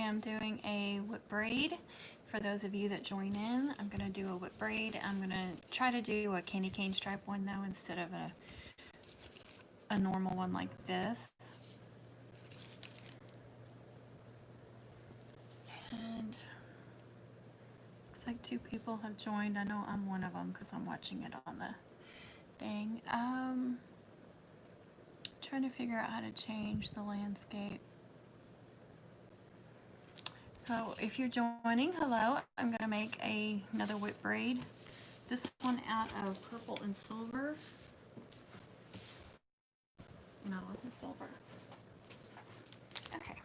am doing a whip braid. For those of you that join in, I'm going to do a whip braid. I'm going to try to do a candy cane stripe one though instead of a normal one like this. And looks like 2 people have joined. I know I'm one of them because I'm watching it on the thing. Trying to figure out how to change the landscape. So if you're joining, hello, I'm going to make another whip braid. This one out of purple and silver. No, it wasn't silver. Okay.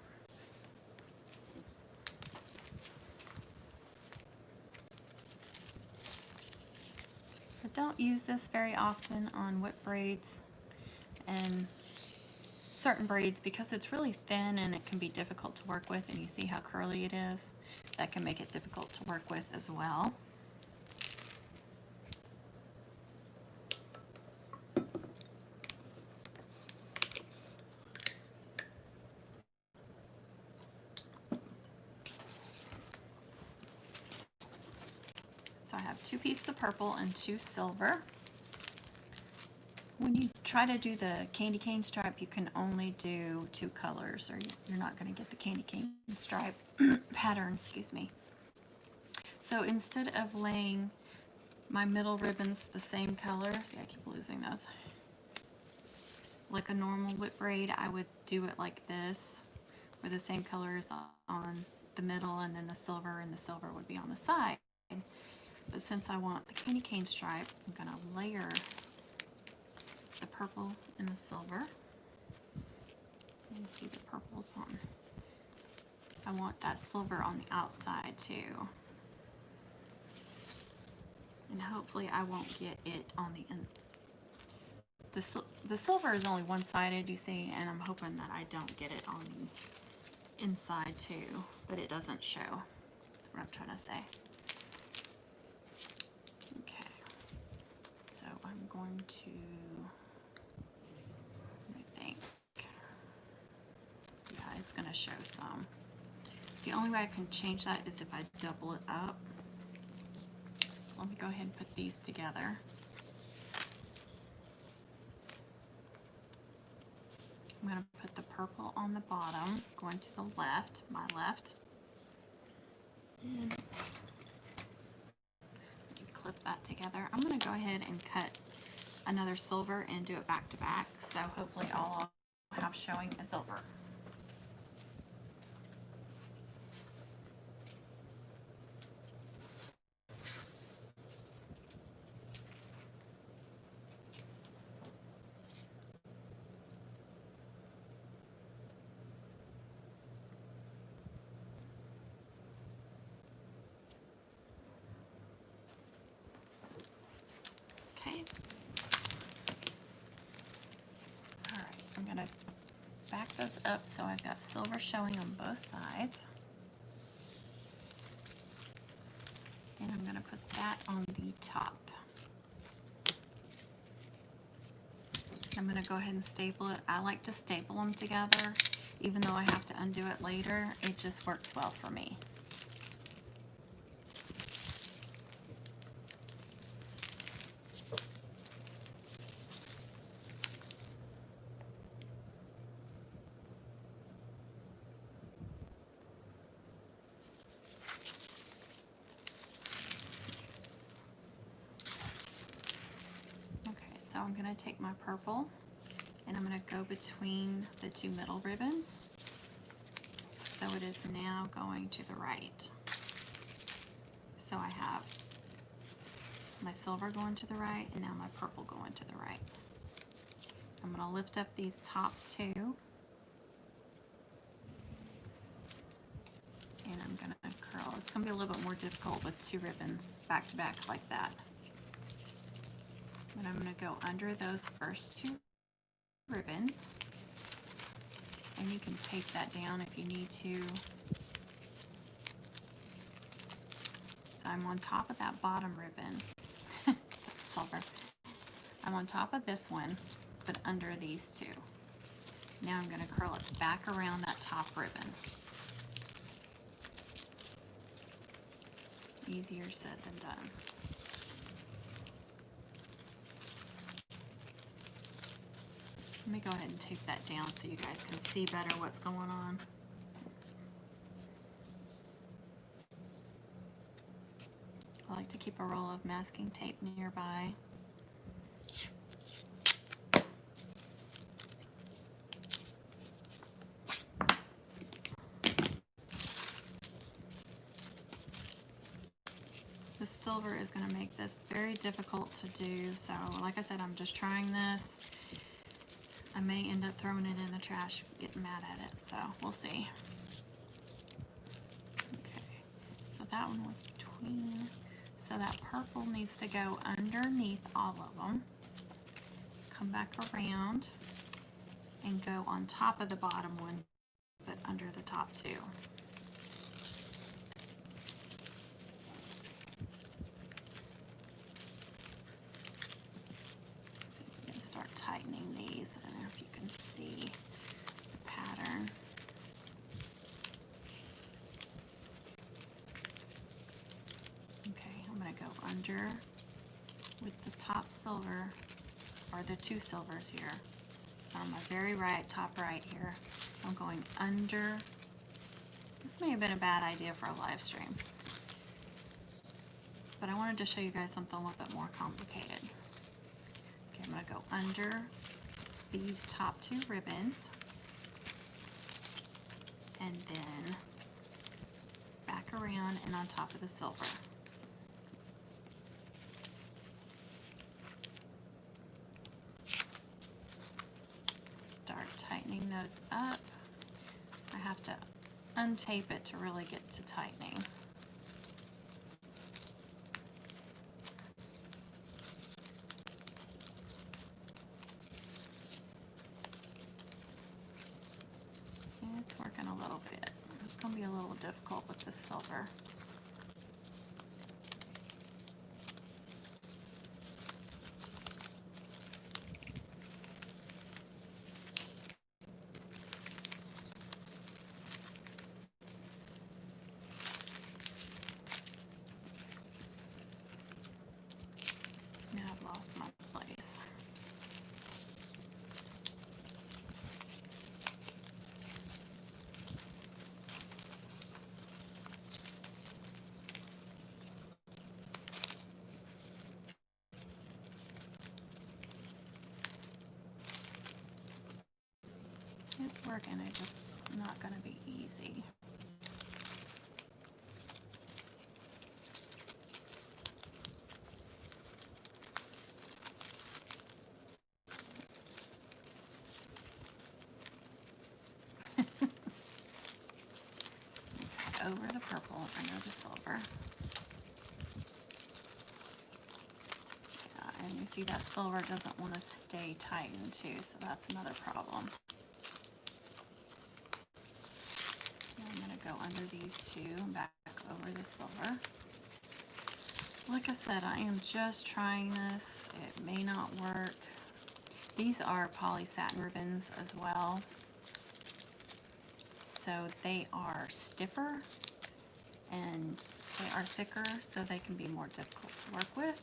I don't use this very often on whip braids and certain braids because it's really thin and it can be difficult to work with, and you see how curly it is. That can make it difficult to work with as well. So I have 2 pieces of purple and 2 silver. When you try to do the candy cane stripe, you can only do 2 colors, or you're not going to get the candy cane stripe pattern, excuse me. So instead of laying my middle ribbons the same color, see I keep losing those, like a normal whip braid, I would do it like this, where the same colors on the middle and then the silver would be on the side. But since I want the candy cane stripe, I'm going to layer the purple and the silver. You can see the purple's on. I want that silver on the outside too. And hopefully I won't get it on the end. The silver is only one-sided, you see, and I'm hoping that I don't get it on the inside too, but it doesn't show. That's what I'm trying to say. Okay, so I'm going to, it's going to show some. The only way I can change that is if I double it up. So let me go ahead and put these together. I'm going to put the purple on the bottom, going to the left, my left. And clip that together. I'm going to go ahead and cut another silver and do it back to back. So hopefully all I'll have showing is silver. Back those up so I've got silver showing on both sides. And I'm going to put that on the top. I'm going to go ahead and staple it. I like to staple them together, even though I have to undo it later. It just works well for me. So I'm going to take my purple and I'm going to go between the 2 middle ribbons. So it is now going to the right. So I have my silver going to the right and now my purple going to the right. I'm going to lift up these top 2 and I'm going to curl. It's going to be a little bit more difficult with 2 ribbons back to back like that. And I'm going to go under those first 2 ribbons, and you can tape that down if you need to. So I'm on top of that bottom ribbon, silver. I'm on top of this one, but under these 2. Now I'm going to curl it back around that top ribbon. Easier said than done. Let me go ahead and tape that down so you guys can see better what's going on. I like to keep a roll of masking tape nearby. The silver is going to make this very difficult to do, so like I said, I'm just trying this. I may end up throwing it in the trash, getting mad at it, so we'll see. Okay, so that one was between, so that purple needs to go underneath all of them. Come back around and go on top of the bottom one, but under the top two. Start tightening these. I don't know if you can see the pattern. Okay, I'm going to go under with the top silver, or the two silvers here. On my very right, top right here. I'm going under. This may have been a bad idea for a live stream, but I wanted to show you guys something a little bit more complicated. I'm going to go under these top two ribbons and then back around and on top of the silver. Start tightening those up. I have to untape it to really get to tightening. It's working a little bit. It's going to be a little difficult with this silver. Now I've lost my place. It's working, it's just not going to be easy. Over the purple, under the silver. Yeah, and you see that silver doesn't want to stay tightened too, so that's another problem. I'm going to go under these two and back over the silver. Like I said, I am just trying this. It may not work. These are poly satin ribbons as well. So they are stiffer and they are thicker, so they can be more difficult to work with.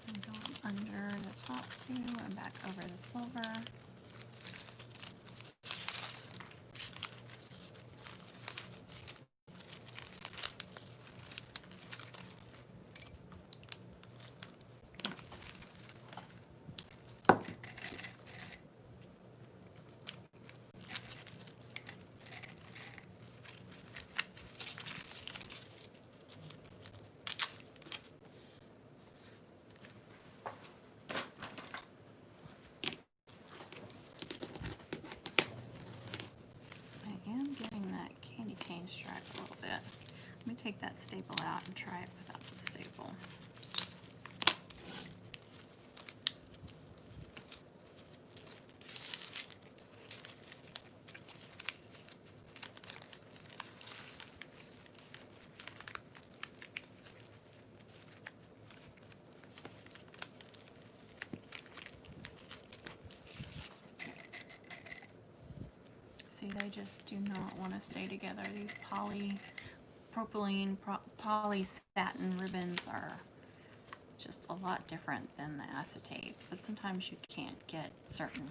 I'm going under the top two and back over the silver. Stripe a little bit. Let me take that staple out and try it without the staple. just do not want to stay together. These polypropylene, poly satin ribbons are just a lot different than the acetate, but sometimes you can't get certain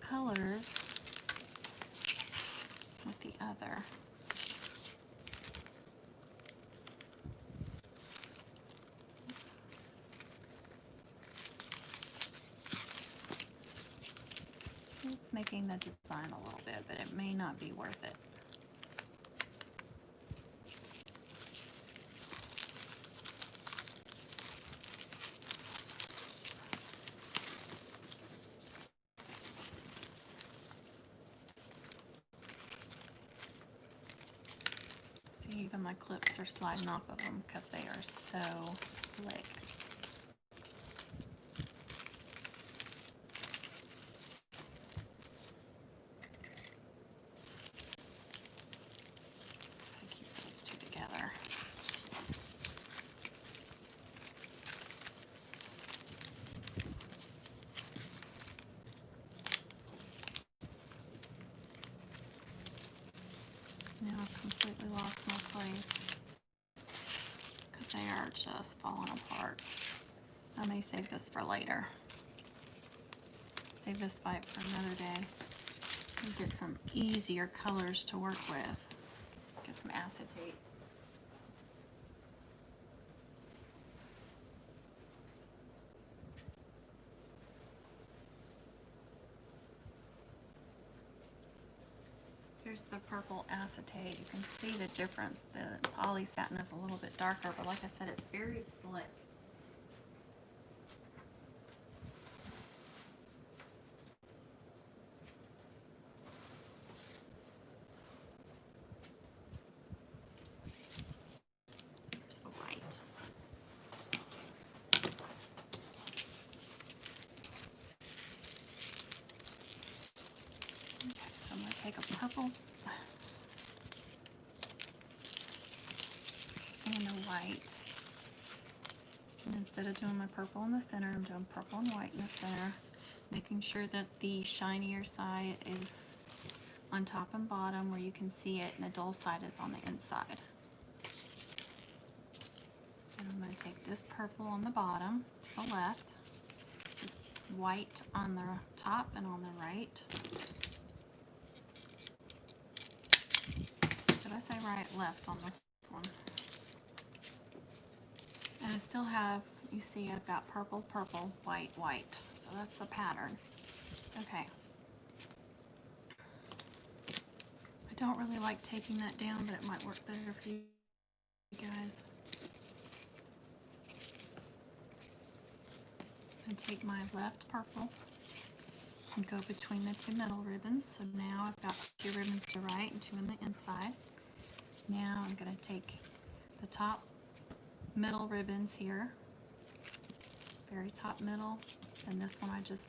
colors with the other. It's making the design a little bit, but it may not be worth it. See, even my clips are sliding off of them because they are so slick. Now I've completely lost my place because they are just falling apart. I may save this for later. Save this fight for another day. And get some easier colors to work with. Get some acetates. Here's the purple acetate. You can see the difference. The poly satin is a little bit darker, but like I said, it's very slick. Here's the white. Okay, so I'm going to take a purple and a white. And instead of doing my purple in the center, I'm doing purple and white in the center, making sure that the shinier side is on top and bottom where you can see it, and the dull side is on the inside. And I'm going to take this purple on the bottom, to the left, this white on the top and on the right. Did I say right, left on this one? And I still have, you see I've got purple, purple, white, white. So that's the pattern. Okay. I don't really like taking that down, but it might work better for you guys. And take my left purple and go between the two middle ribbons. So now I've got two ribbons to the right and two on the inside. Now I'm going to take the top middle ribbons here, very top middle, and this one I just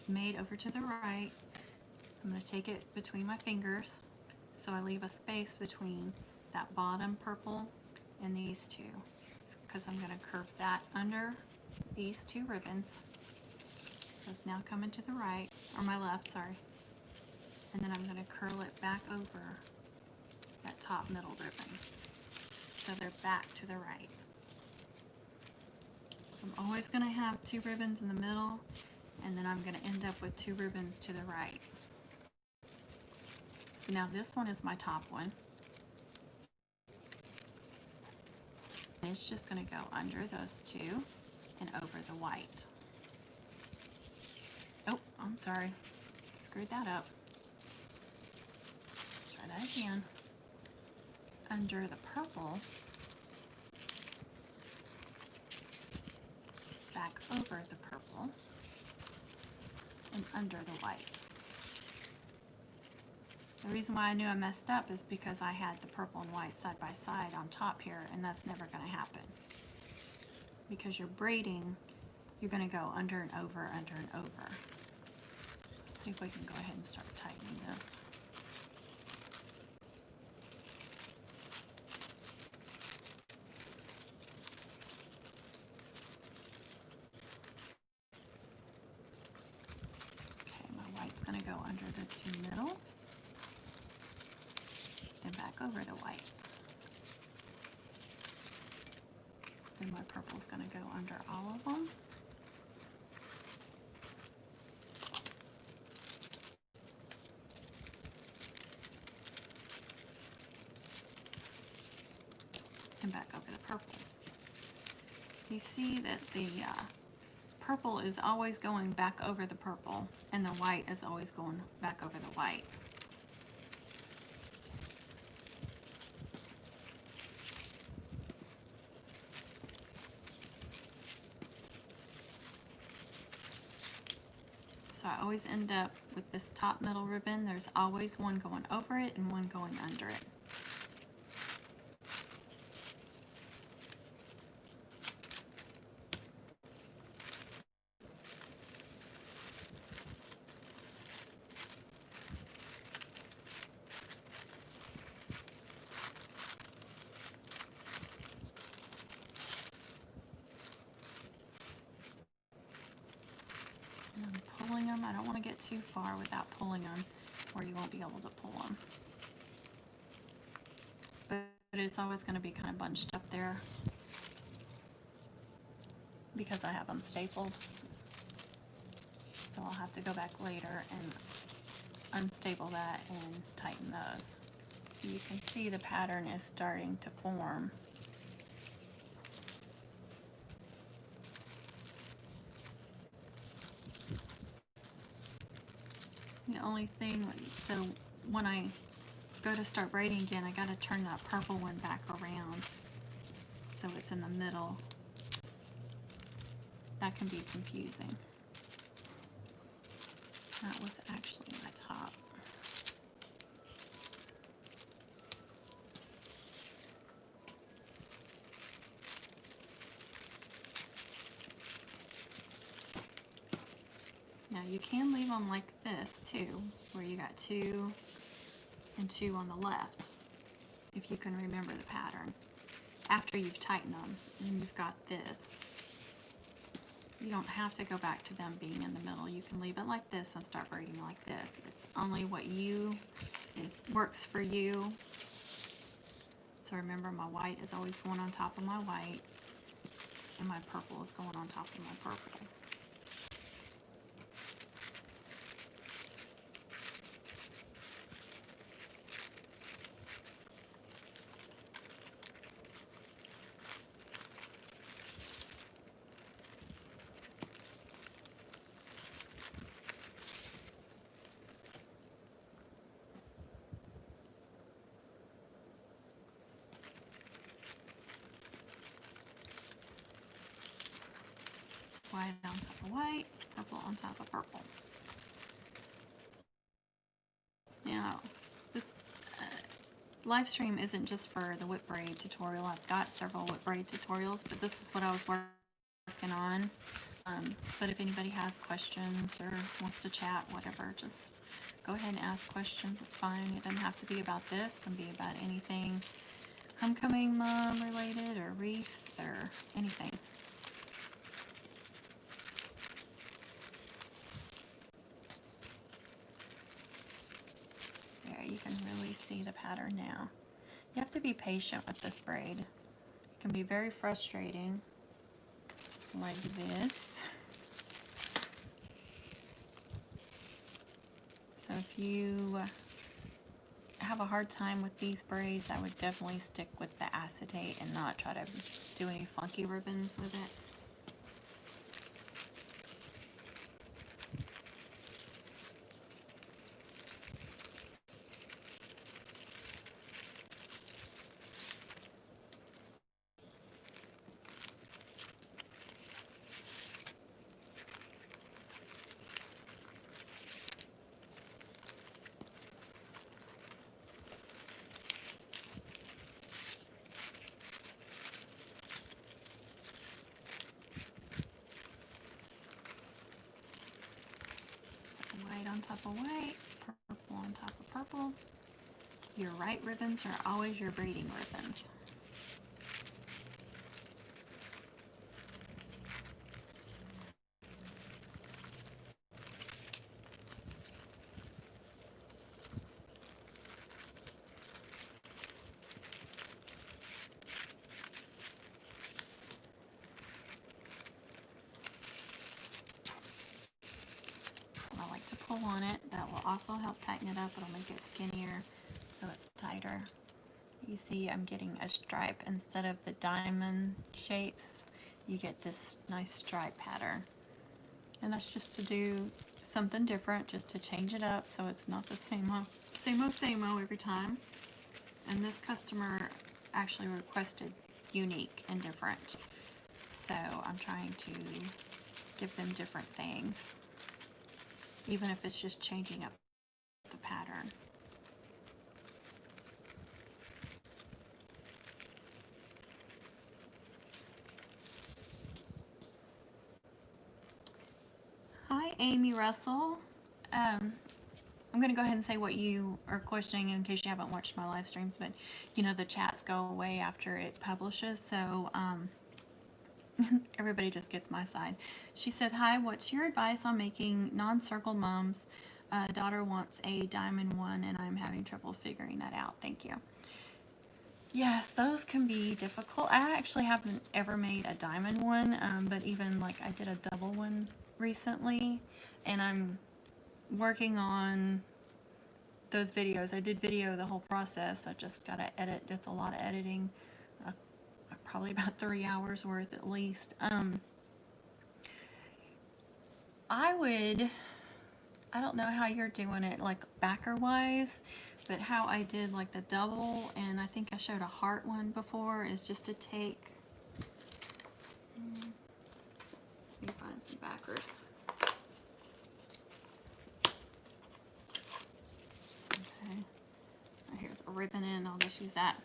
made over to the right. I'm going to take it between my fingers so I leave a space between that bottom purple and these two, because I'm going to curve that under these two ribbons. So it's now coming to the right, or my left, sorry, and then I'm going to curl it back over that top middle ribbon so they're back to the right. I'm always going to have two ribbons in the middle, and then I'm going to end up with two ribbons to the right. So now this one is my top one. And it's just going to go under those two and over the white. Oh, I'm sorry. Screwed that up. Try that again. Under the purple, back over the purple, and under the white. The reason why I knew I messed up is because I had the purple and white side by side on top here, and that's never going to happen. Because you're braiding, you're going to go under and over, under and over. Let's see if we can go ahead and start tightening this. Okay, my white's going to go under the two middle. and back over the white. Then my purple is going to go under all of them. And back over the purple. You see that the purple is always going back over the purple, and the white is always going back over the white. So I always end up with this top middle ribbon. There's always one going over it and one going under it. Pulling them. I don't want to get too far without pulling them, or you won't be able to pull them. But it's always going to be kind of bunched up there because I have them stapled. So I'll have to go back later and unstaple that and tighten those. You can see the pattern is starting to form. The only thing, so when I go to start braiding again, I got to turn that purple one back around so it's in the middle. That can be confusing. That was actually my top. Now you can leave them like this too, where you got 2 and 2 on the left, if you can remember the pattern. After you've tightened them and you've got this, you don't have to go back to them being in the middle. You can leave it like this and start braiding like this. It's only what it works for you. So remember, my white is always going on top of my white, and my purple is going on top of my purple. White on top of white, purple on top of purple. Now, this live stream isn't just for the whip braid tutorial. I've got several whip braid tutorials, but this is what I was working on. But if anybody has questions or wants to chat, whatever, just go ahead and ask questions. It's fine. It doesn't have to be about this. It can be about anything homecoming mom related or wreath or anything. You can really see the pattern now. You have to be patient with this braid. It can be very frustrating, like this. So if you have a hard time with these braids, I would definitely stick with the acetate and not try to do any funky ribbons with it. White on top of white, purple on top of purple. Your right ribbons are always your braiding ribbons. to pull on it. That will also help tighten it up. It'll make it skinnier so it's tighter. You see I'm getting a stripe instead of the diamond shapes. You get this nice stripe pattern. And that's just to do something different, just to change it up so it's not the same old every time. And this customer actually requested unique and different. So I'm trying to give them different things, even if it's just changing up the pattern. Hi, Amy Russell. I'm going to go ahead and say what you are questioning in case you haven't watched my live streams, but you know the chats go away after it publishes, so everybody just gets my side. She said, hi, what's your advice on making non-circle mums? Daughter wants a diamond one and I'm having trouble figuring that out. Thank you. Yes, those can be difficult. I actually haven't ever made a diamond one, but even like I did a double one recently, and I'm working on those videos. I did video the whole process. I just got to edit. It's a lot of editing, probably about 3 hours worth at least. I don't know how you're doing it like backer wise, but how I did like the double, and I think I showed a heart one before, is just to take, let me find some backers. Okay, here's a ribbon in, I'll just use that.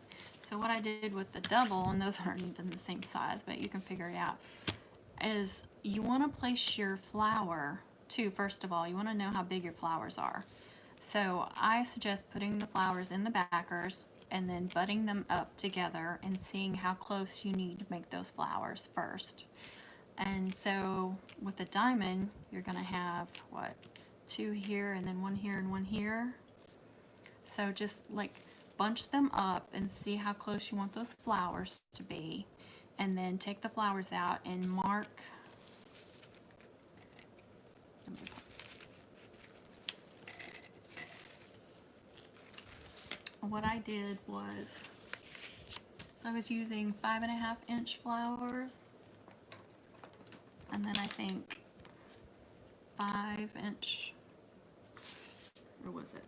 So what I did with the double, and those aren't even the same size, but you can figure it out, is you want to place your flower too. First of all, you want to know how big your flowers are. So I suggest putting the flowers in the backers and then butting them up together and seeing how close you need to make those flowers first. And so with the diamond, you're going to have, what, 2 here and then 1 here and 1 here. So just like bunch them up and see how close you want those flowers to be. And then take the flowers out and mark. What I did was, so I was using 5.5 inch flowers, and then I think 5 inch, or was it?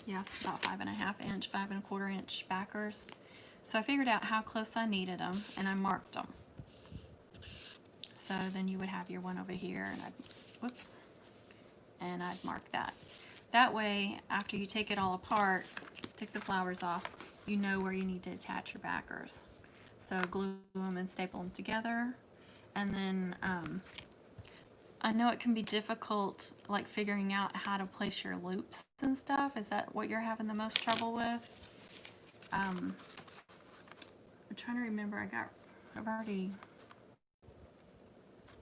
Yeah, about 5.5 inch, 5.25 inch backers. So I figured out how close I needed them, and I marked them. So then you would have your one over here, and I'd mark that. That way, after you take it all apart, take the flowers off, you know where you need to attach your backers. So glue them and staple them together. And then I know it can be difficult, like figuring out how to place your loops and stuff. Is that what you're having the most trouble with? I'm trying to remember.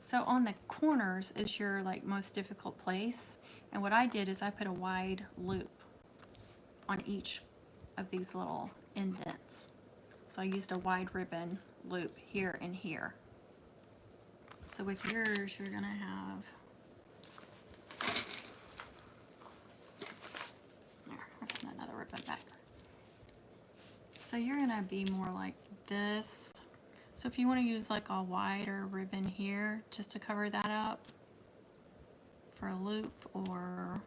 So on the corners is your like most difficult place. And what I did is I put a wide loop on each of these little indents. So I used a wide ribbon loop here and here. So with yours, you're gonna have, there, I'll put another ribbon back. So you're gonna be more like this. So if you want to use like a wider ribbon here just to cover that up for a loop, or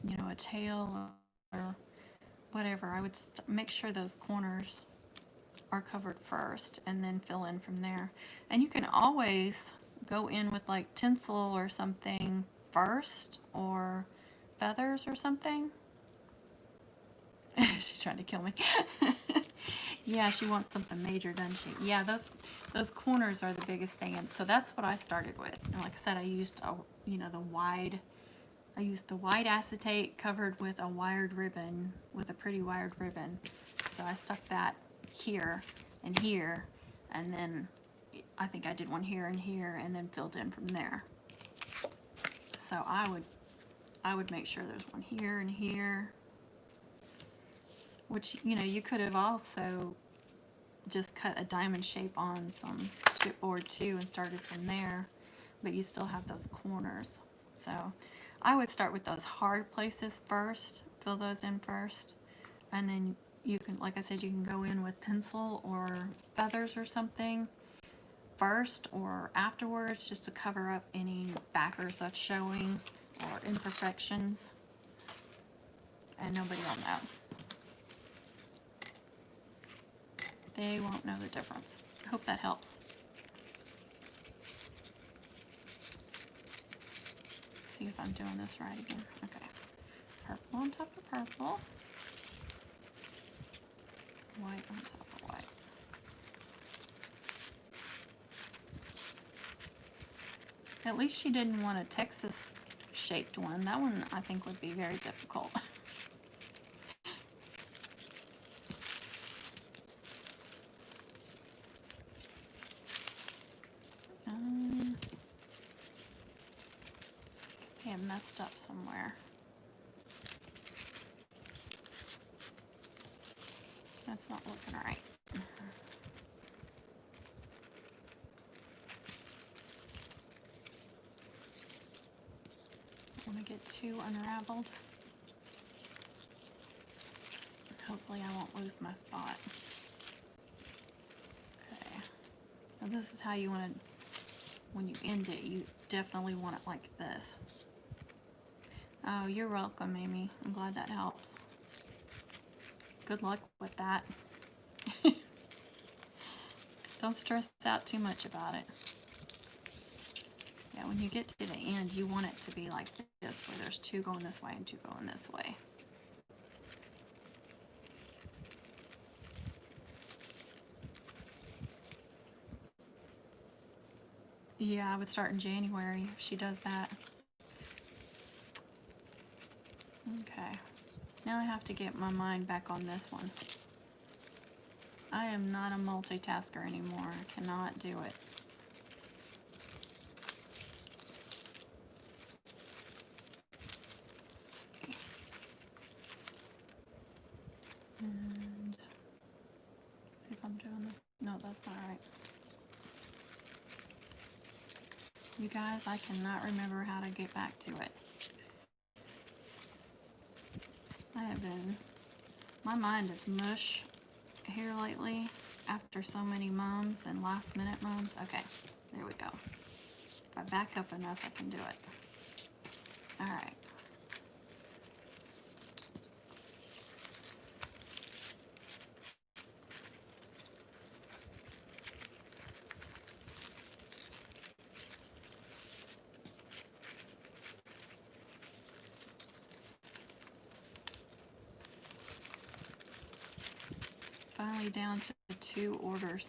you know, a tail or whatever, I would make sure those corners are covered first and then fill in from there. And you can always go in with like tinsel or something first, or feathers or something. She's trying to kill me. Yeah, she wants something major, doesn't she? Yeah, those corners are the biggest thing, and so that's what I started with. And like I said, I used the wide acetate covered with a wired ribbon, with a pretty wired ribbon. So I stuck that here and here, and then I think I did one here and here, and then filled in from there. So I would make sure there's one here and here. Which, you know, you could have also just cut a diamond shape on some chipboard too and started from there, but you still have those corners. So I would start with those hard places first, fill those in first, and then you can, like I said, you can go in with tinsel or feathers or something first or afterwards, just to cover up any backers that's showing or imperfections, and nobody will know. They won't know the difference. I hope that helps. See if I'm doing this right again. Okay. Purple on top of purple. White on top of white. At least she didn't want a Texas shaped one. That one I think would be very difficult. Okay, I messed up somewhere. That's not looking right. I want to get too unraveled. Hopefully I won't lose my spot. Okay. Now this is how you want to, when you end it, you definitely want it like this. Oh, you're welcome, Amy. I'm glad that helps. Good luck with that. Don't stress out too much about it. Yeah, when you get to the end, you want it to be like this, where there's two going this way and two going this way. Yeah, I would start in January if she does that. Okay. Now I have to get my mind back on this one. I am not a multitasker anymore. I cannot do it. And see if I'm doing this. No, that's not right. You guys, I cannot remember how to get back to it. I have been, my mind is mush here lately after so many mums and last minute mums. Okay, there we go. If I back up enough, I can do it. All right. Finally down to 2 orders.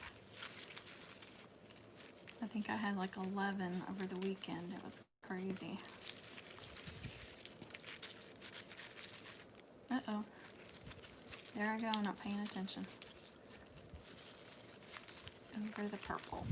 I think I had like 11 over the weekend. It was crazy. Uh-oh. There I go, not paying attention. Over the purple.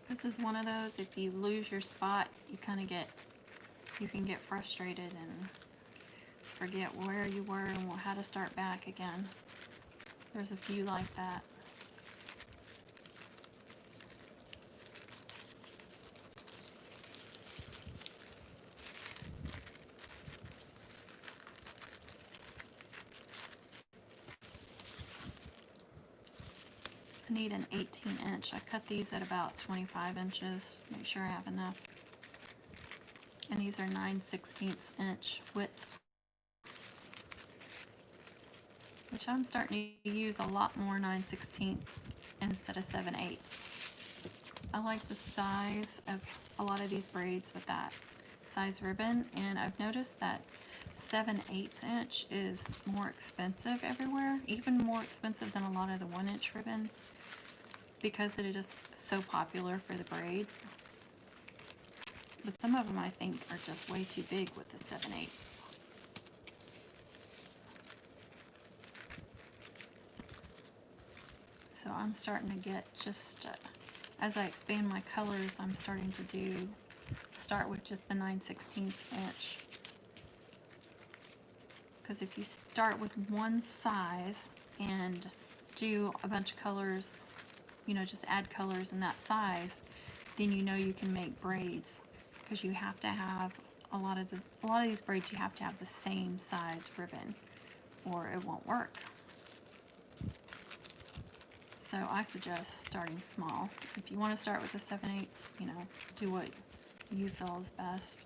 This is one of those, if you lose your spot, you can get frustrated and forget where you were and how to start back again. There's a few like that. I need an 18-inch. I cut these at about 25 inches. Make sure I have enough. And these are 9/16 inch width, which I'm starting to use a lot more 9/16 instead of 7/8. I like the size of a lot of these braids with that size ribbon, and I've noticed that 7/8 inch is more expensive everywhere, even more expensive than a lot of the 1-inch ribbons, because it is so popular for the braids. But some of them I think are just way too big with the 7/8. So I'm starting to get just, as I expand my colors, I'm starting to start with just the 9/16 inch. Because if you start with one size and do a bunch of colors, you know, just add colors in that size, then you know you can make braids. Because you have to have a lot of these braids, you have to have the same size ribbon or it won't work. So I suggest starting small. If you want to start with a 7/8, you know, do what you feel is best.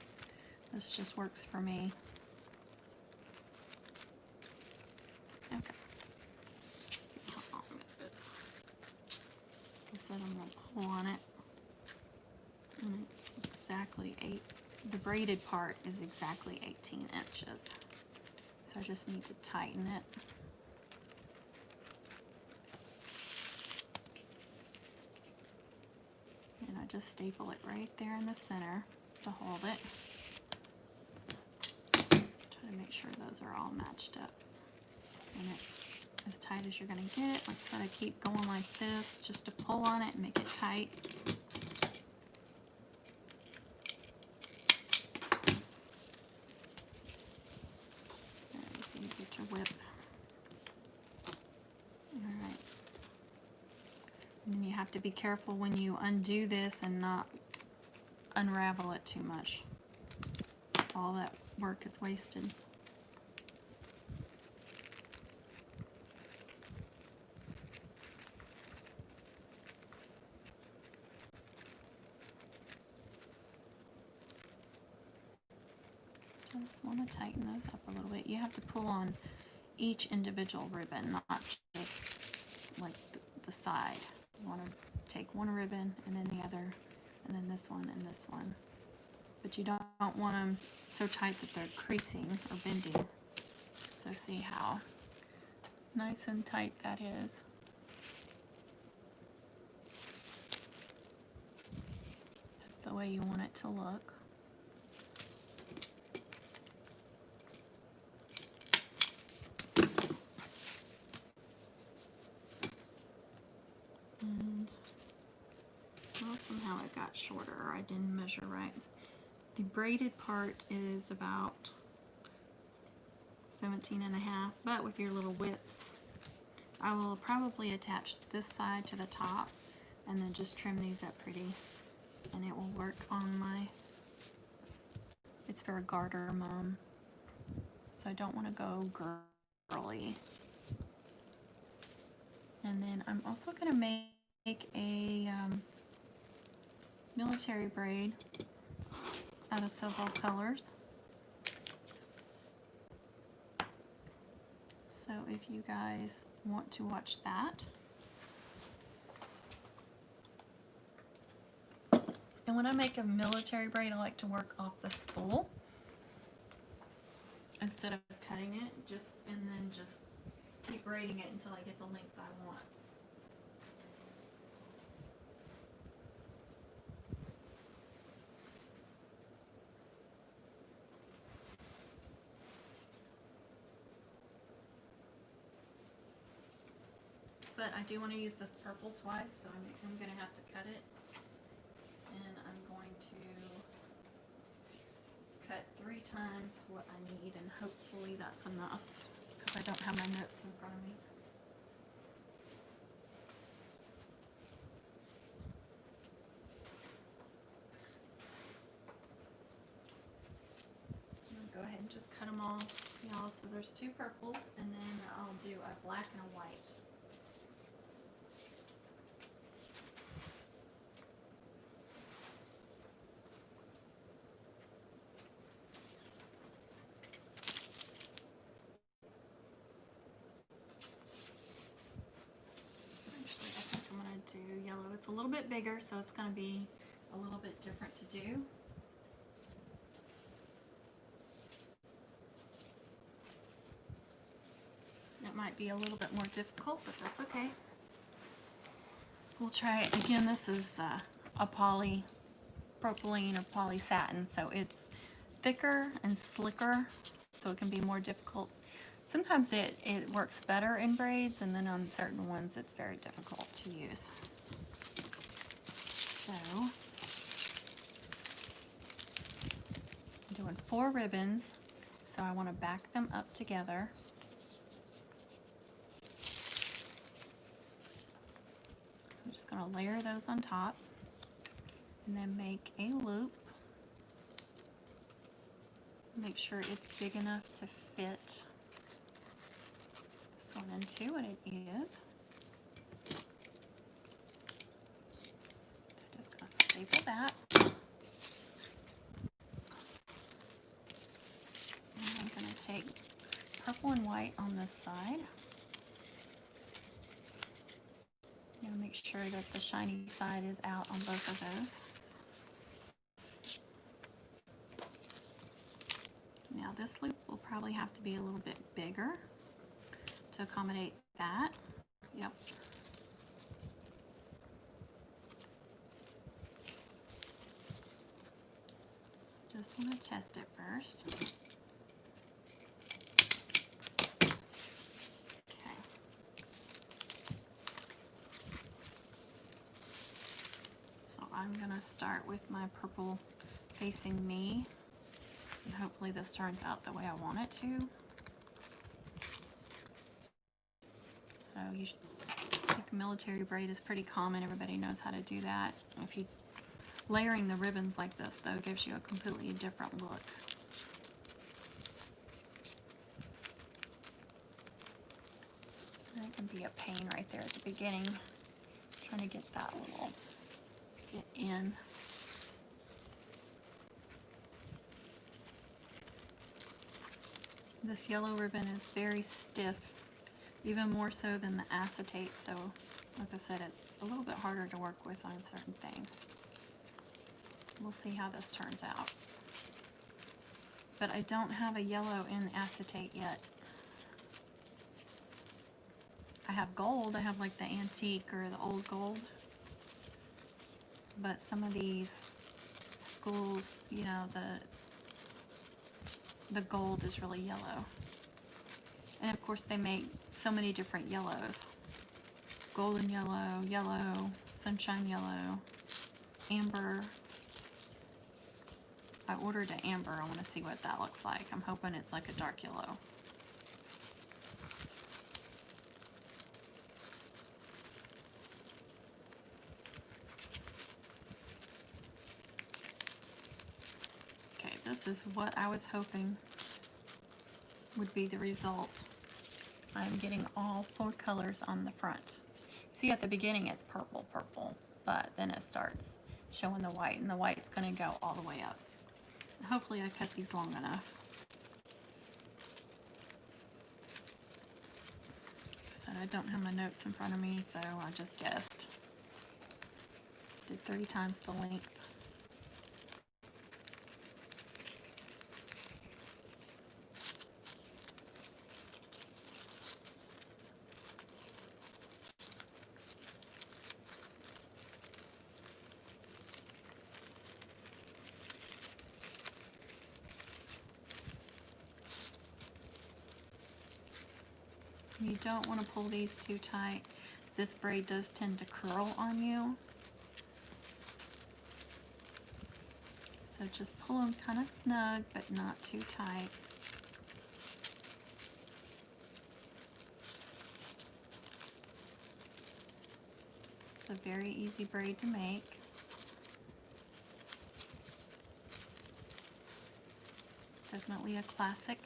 This just works for me. Okay. Let's see how long it is. Like I said, I'm going to pull on it. And it's exactly 8. The braided part is exactly 18 inches. So I just need to tighten it. And I just staple it right there in the center to hold it. Try to make sure those are all matched up. And it's as tight as you're going to get it. Like I said, I keep going like this just to pull on it and make it tight. So you get your whip. Alright. And then you have to be careful when you undo this and not unravel it too much. All that work is wasted. Just want to tighten those up a little bit. You have to pull on each individual ribbon, not just like the side. You want to take one ribbon and then the other, and then this one and this one. But you don't want them so tight that they're creasing or bending. So see how nice and tight that is. That's the way you want it to look. And well, somehow it got shorter, or I didn't measure right. The braided part is about 17.5, but with your little whips, I will probably attach this side to the top and then just trim these up pretty, and it will work on my, it's for a garter mom, so I don't want to go girly. And then I'm also going to make a military braid out of several colors. So if you guys want to watch that. And when I make a military braid, I like to work off the spool instead of cutting it, and then just keep braiding it until I get the length I want. But I do want to use this purple twice, so I'm going to have to cut it. And I'm going to cut 3 times what I need, and hopefully that's enough, because I don't have my notes in front of me. Go ahead and just cut them all, y'all. So there's 2 purples, and then I'll do a black and a white. Actually, I think I'm going to do yellow. It's a little bit bigger, so it's going to be a little bit different to do. It might be a little bit more difficult, but that's okay. We'll try it again. This is a polypropylene or poly satin, so it's thicker and slicker, so it can be more difficult Sometimes it works better in braids, and then on certain ones it's very difficult to use. So I'm doing 4 ribbons, so I want to back them up together. I'm just going to layer those on top and then make a loop. Make sure it's big enough to fit this one into, and it is. I'm just going to staple that. And I'm going to take purple and white on this side. I'm going to make sure that the shiny side is out on both of those. Now this loop will probably have to be a little bit bigger to accommodate that. Yep. Just want to test it first. Okay. So I'm going to start with my purple facing me. And hopefully this turns out the way I want it to. So you should, I think military braid is pretty common. Everybody knows how to do that. If you layering the ribbons like this, though, gives you a completely different look. And it can be a pain right there at the beginning, trying to get that little get in. This yellow ribbon is very stiff, even more so than the acetate, so like I said, it's a little bit harder to work with on certain things. We'll see how this turns out. But I don't have a yellow in acetate yet. I have gold, I have like the antique or the old gold, but some of these schools, you know, the gold is really yellow. And of course they make so many different yellows. Golden yellow, yellow, sunshine yellow, amber. I ordered an amber. I want to see what that looks like. I'm hoping it's like a dark yellow. Okay, this is what I was hoping would be the result. I'm getting all 4 colors on the front. See, at the beginning it's purple, but then it starts showing the white, and the white's going to go all the way up. Hopefully I cut these long enough. So I don't have my notes in front of me, so I just guessed. Did 3 times the length. You don't want to pull these too tight. This braid does tend to curl on you. So just pull them kind of snug, but not too tight. It's a very easy braid to make. Definitely a classic.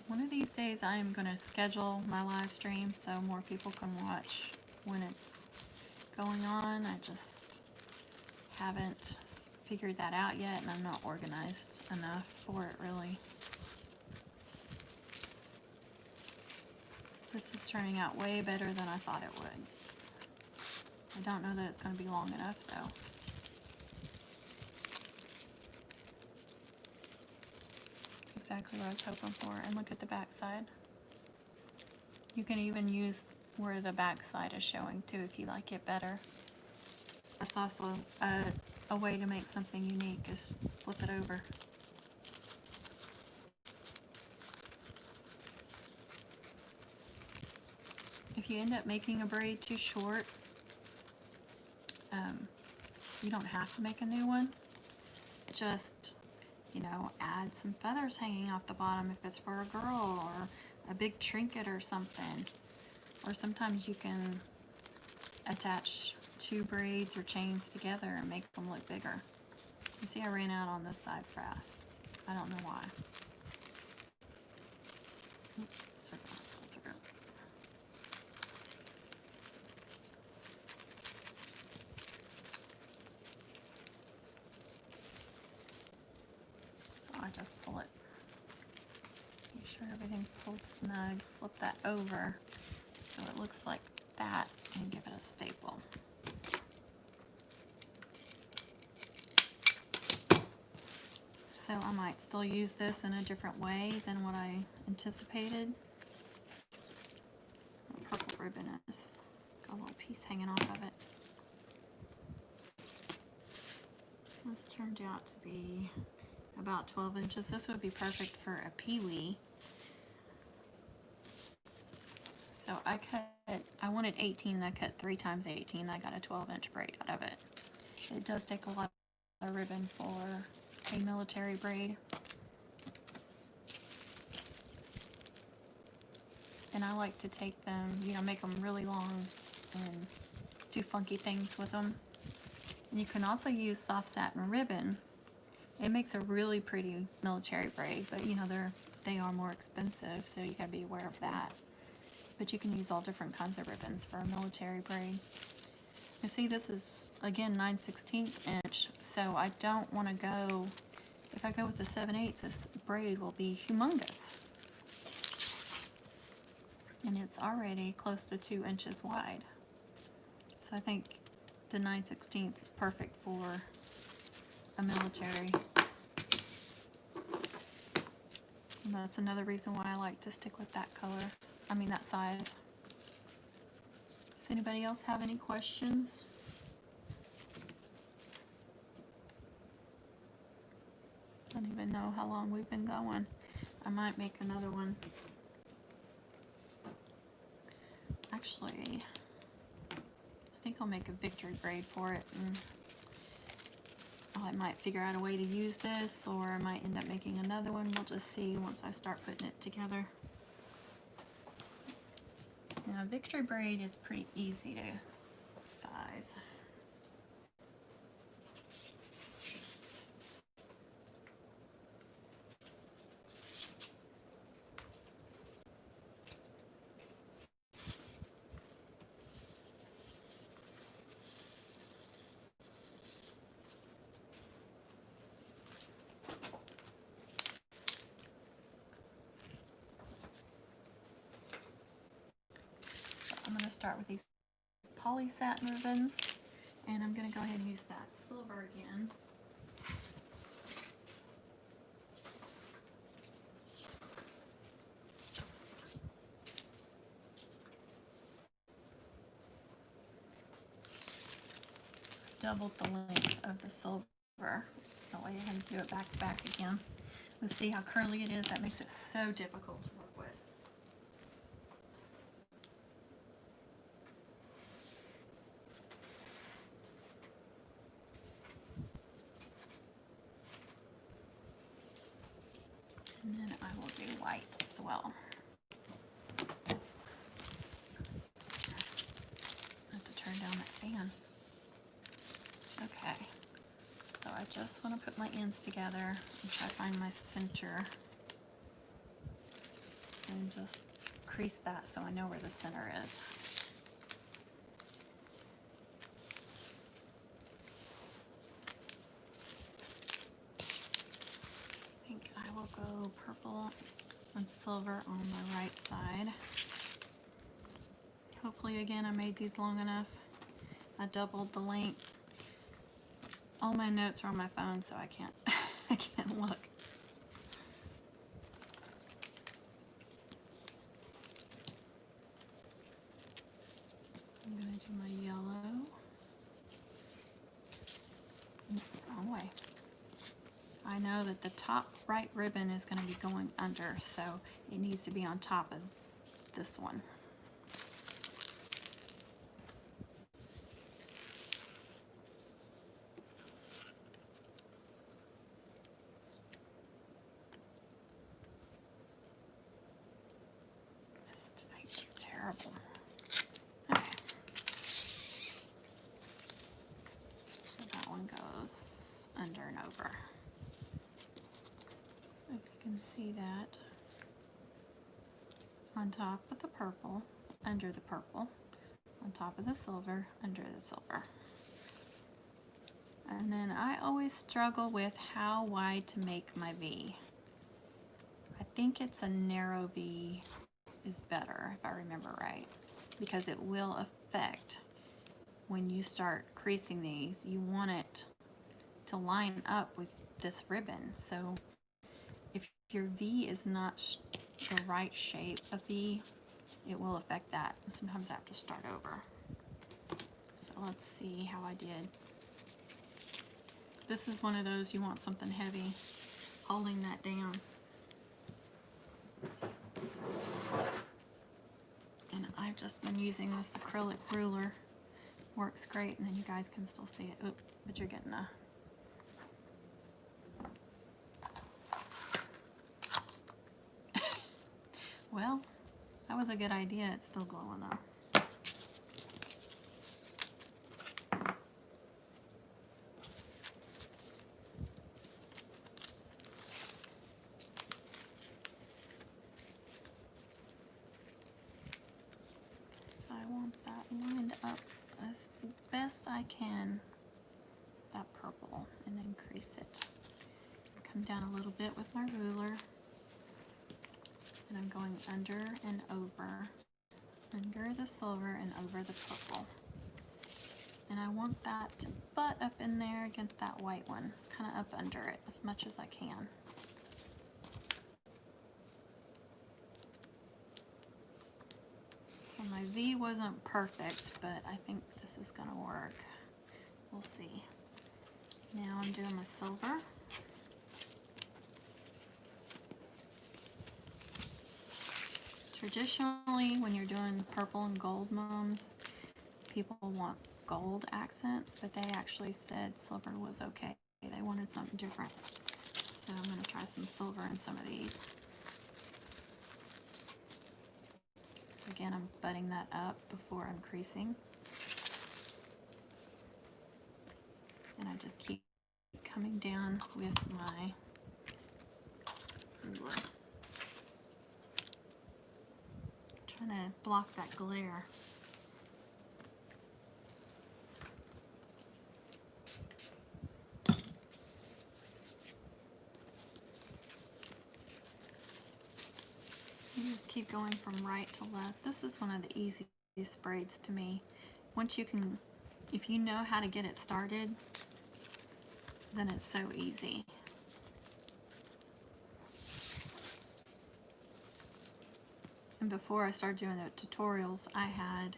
One of these days I am going to schedule my live stream so more people can watch when it's going on. I just haven't figured that out yet, and I'm not organized enough for it, really. This is turning out way better than I thought it would. I don't know that it's going to be long enough, though. exactly what I was hoping for. And look at the back side. You can even use where the back side is showing too if you like it better. That's also a way to make something unique, is flip it over. If you end up making a braid too short, you don't have to make a new one. Just, you know, add some feathers hanging off the bottom if it's for a girl, or a big trinket or something. Or sometimes you can attach two braids or chains together and make them look bigger. You see, I ran out on this side fast. I don't know why. Oops, so I just pull it. Make sure everything's pulled snug. Flip that over so it looks like that, and give it a staple. So I might still use this in a different way than what I anticipated. Purple ribbon is got a little piece hanging off of it. This turned out to be about 12 inches. This would be perfect for a peewee. So I wanted 18, and I cut 3 times 18. I got a 12-inch braid out of it. It does take a lot of ribbon for a military braid. And I like to take them, you know, make them really long and do funky things with them. And you can also use soft satin ribbon. It makes a really pretty military braid, but you know, they are more expensive, so you gotta be aware of that. But you can use all different kinds of ribbons for a military braid. You see, this is, again, 9/16 inch, so I don't want to go, if I go with the 7/8, this braid will be humongous. And it's already close to 2 inches wide. So I think the 9/16 is perfect for a military. And that's another reason why I like to stick with that color. I mean, that size. Does anybody else have any questions? I don't even know how long we've been going. I might make another one. Actually, I think I'll make a victory braid for it, and I might figure out a way to use this, or I might end up making another one. We'll just see once I start putting it together. Now, victory braid is pretty easy to size. I'm going to start with these poly satin ribbons, and I'm going to go ahead and use that silver again. Doubled the length of the silver. That way I can do it back to back again. Let's see how curly it is. That makes it so difficult to work with. And then I will do white as well. I have to turn down that fan. Okay, so I just want to put my ends together and try to find my center. And just crease that so I know where the center is. I think I will go purple and silver on the right side. Hopefully, again, I made these long enough. I doubled the length. All my notes are on my phone, so I can't I can't look. I'm going to do my yellow. Wrong way. I know that the top right ribbon is going to be going under, so it needs to be on top of this one. It's terrible. Okay. So that one goes under and over. If you can see that. On top of the purple, under the purple, on top of the silver, under the silver. And then I always struggle with how wide to make my V. I think it's a narrow V is better, if I remember right, because it will affect when you start creasing these. You want it to line up with this ribbon. So if your V is not the right shape of V, it will affect that. And sometimes I have to start over. So let's see how I did. This is one of those you want something heavy holding that down. And I've just been using this acrylic ruler. Works great, and then you guys can still see it. Oop, but you're getting a well, that was a good idea. It's still glowing though. So I want that lined up as best I can, that purple, and then crease it. Come down a little bit with my ruler. And I'm going under and over, under the silver and over the purple. And I want that to butt up in there against that white one, kind of up under it as much as I can. Well, my V wasn't perfect, but I think this is going to work. We'll see. Now I'm doing my silver. Traditionally, when you're doing purple and gold mums, people want gold accents, but they actually said silver was okay. They wanted something different. So I'm going to try some silver in some of these. Again, I'm butting that up before I'm creasing. And I just keep coming down with my ruler. Trying to block that glare. You just keep going from right to left. This is one of the easiest braids to me. Once you can, if you know how to get it started, then it's so easy. And before I started doing the tutorials, I had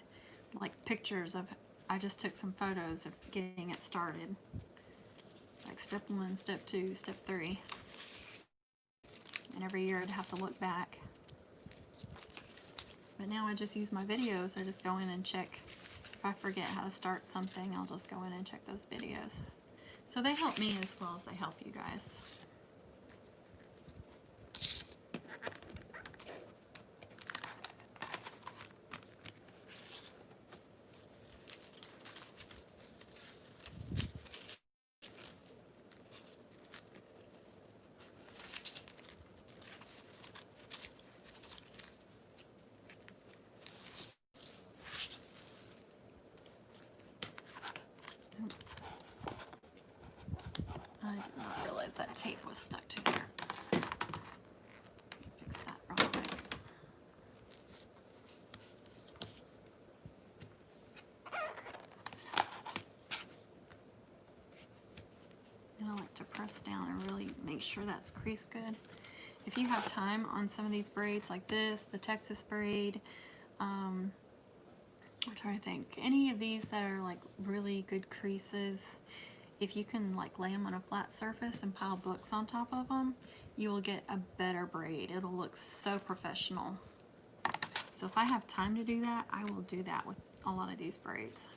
like pictures of, I just took some photos of getting it started. Like step 1, step 2, step 3. And every year I'd have to look back. But now I just use my videos. I just go in and check. If I forget how to start something, I'll just go in and check those videos. So they help me as well as they help you guys. I did not realize that tape was stuck to there. Fix that real quick. And I like to press down and really make sure that's creased good. If you have time on some of these braids like this, the Texas braid, which trying to think. Any of these that are like really good creases, if you can like lay them on a flat surface and pile books on top of them, you will get a better braid. It'll look so professional. So if I have time to do that, I will do that with a lot of these braids.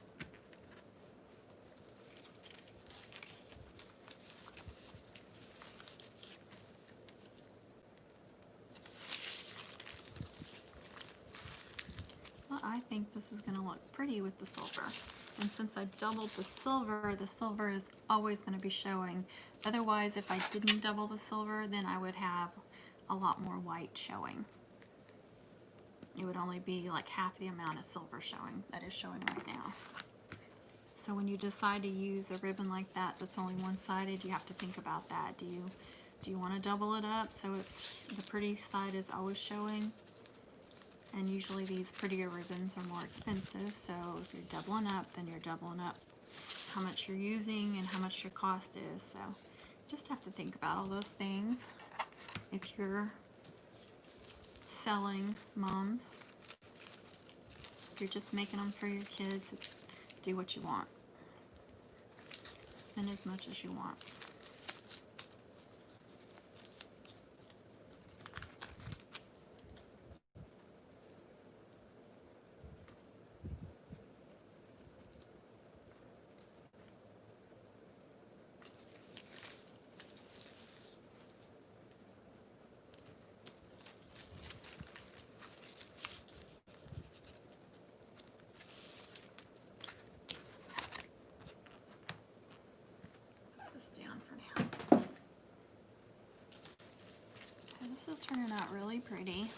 Well, I think this is going to look pretty with the silver. And since I doubled the silver is always going to be showing. Otherwise, if I didn't double the silver, then I would have a lot more white showing. It would only be like half the amount of silver showing that is showing right now. So when you decide to use a ribbon like that that's only one-sided, you have to think about that. Do you want to double it up so it's the pretty side is always showing? And usually these prettier ribbons are more expensive, so if you're doubling up, then you're doubling up how much you're using and how much your cost is. So just have to think about all those things. If you're selling moms, if you're just making them for your kids, do what you want. Spend as much as you want. This is turning out really pretty.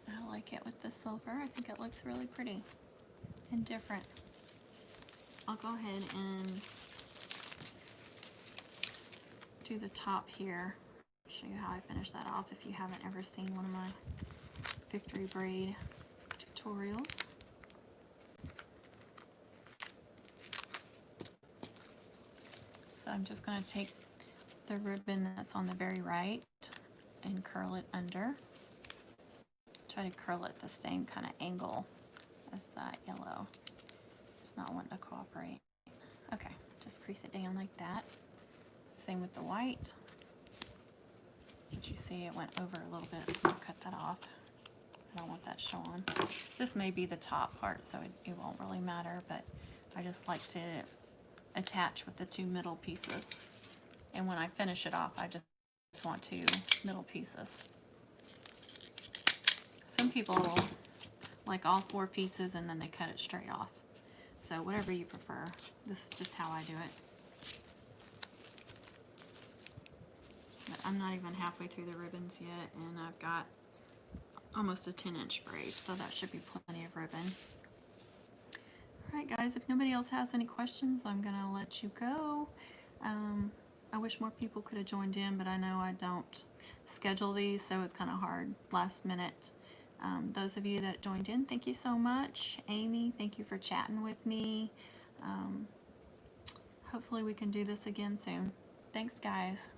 I like it with the silver. I think it looks really pretty and different. I'll go ahead and do the top here. Show you how I finish that off if you haven't ever seen one of my Victory Braid tutorials. So I'm just going to take the ribbon that's on the very right and curl it under. Try to curl it the same kind of angle as that yellow. It's not wanting to cooperate. Okay, just crease it down like that. Same with the white. But you see it went over a little bit, so I'll cut that off. I don't want that showing. This may be the top part, so it won't really matter, but I just like to attach with the two middle pieces. And when I finish it off, I just want two middle pieces. Some people like all four pieces and then they cut it straight off. So whatever you prefer. This is just how I do it. But I'm not even halfway through the ribbons yet, and I've got almost a 10-inch braid, so that should be plenty of ribbon. Alright guys, if nobody else has any questions, I'm going to let you go. I wish more people could have joined in, but I know I don't schedule these, so it's kind of hard last minute. Those of you that joined in, thank you so much. Amy, thank you for chatting with me. Hopefully we can do this again soon. Thanks guys.